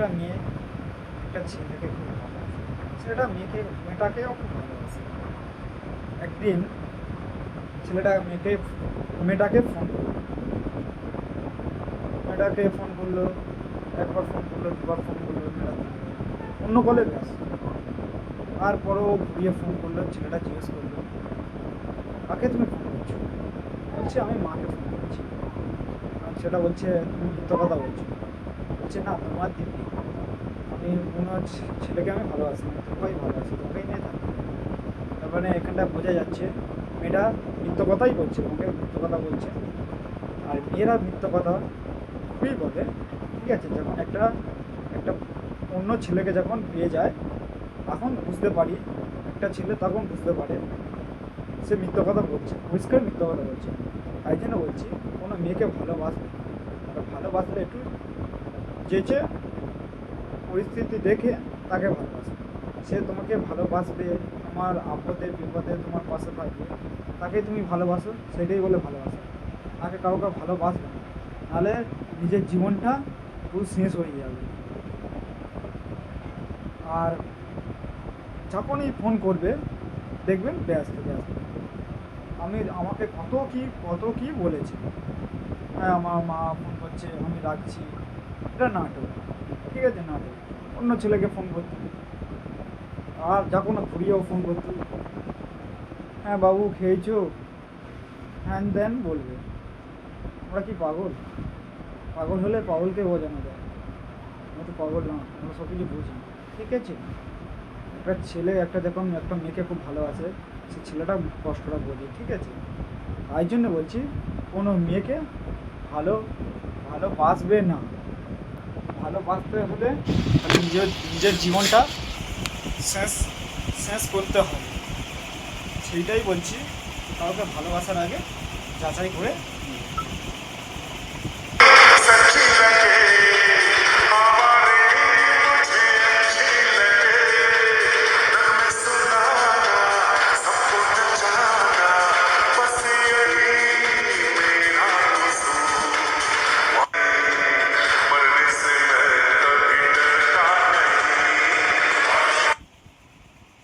একটা মেয়ে একটা ছেলেকে খুব ভালোবাসে, ছেলেটা মেয়েটাকেও খুব ভালোবাসে। একদিন ছেলেটা মেয়েটাকে ফোন করলো, একবার ফোন করলো, দুবার ফোন করলো, মেয়েটা অন্য কলে ব্যস্ত। তারপরেও ঘুরিয়ে ফোন করলো, ছেলেটা জিজ্ঞেস করলো, কাকে তুমি ফোন করছো? বলছে আমি মাকে ফোন করছি। আর সেটা বলছে তুমি মিথ্যা কথা বলছো। বলছে না, তোমার দিদি, আমি কোনো ছেলেকে আমি ভালোবাসি না, তোকেই ভালোবাসি, তোকেই নিয়ে থাকি। তার এখানটা বোঝা যাচ্ছে মেয়েটা মিথ্য কথাই বলছে, তোমাকে মিথ্য কথা বলছে। আর মেয়েরা মিথ্য কথা খুবই বলে, ঠিক আছে? যখন একটা একটা অন্য ছেলেকে যখন পেয়ে যায়, তখন বুঝতে পারি, একটা ছেলে তখন বুঝতে পারে সে মিথ্য কথা বলছে, পরিষ্কার মিথ্য কথা বলছে। তাই জন্য বলছি, কোনো মেয়েকে ভালোবাসবে, ভালোবাসলে একটু যেচে পরিস্থিতি দেখে তাকে ভালোবাসবে। সে তোমাকে ভালোবাসবে, তোমার আপদে বিপদে তোমার পাশে থাকবে, তাকে তুমি ভালোবাসো, সেটাই বলে ভালোবাসা। তাকে কাউকে ভালোবাসবে না, নাহলে নিজের জীবনটা পুরো শেষ হয়ে যাবে। আর যখনই ফোন করবে দেখবেন ব্যস্ত। আমাকে কত কি বলেছে, হ্যাঁ আমার মা ফোন করছে, আমি রাখছি। এটা নাটক, ঠিক আছে? নাটক। অন্য ছেলেকে ফোন করতে, আর যখন ঘুরিয়েও ফোন করতে, হ্যাঁ বাবু খেয়েছো, হ্যান দেন বলবে। আমরা কি পাগল? পাগল হলে পাগলকে বোঝানো যায়, আমরা তো পাগল না, আমরা সব কিছু বুঝি, ঠিক আছে? একটা ছেলে যখন একটা মেয়েকে খুব ভালোবাসে, সে ছেলেটা কষ্টটা বোঝে, ঠিক আছে? তাই জন্য বলছি, কোনো মেয়েকে ভালোবাসবে না। ভালোবাসতে হলে নিজের জীবনটা শেষ শেষ করতে হবে। সেইটাই বলছি, কাউকে ভালোবাসার আগে যাচাই করে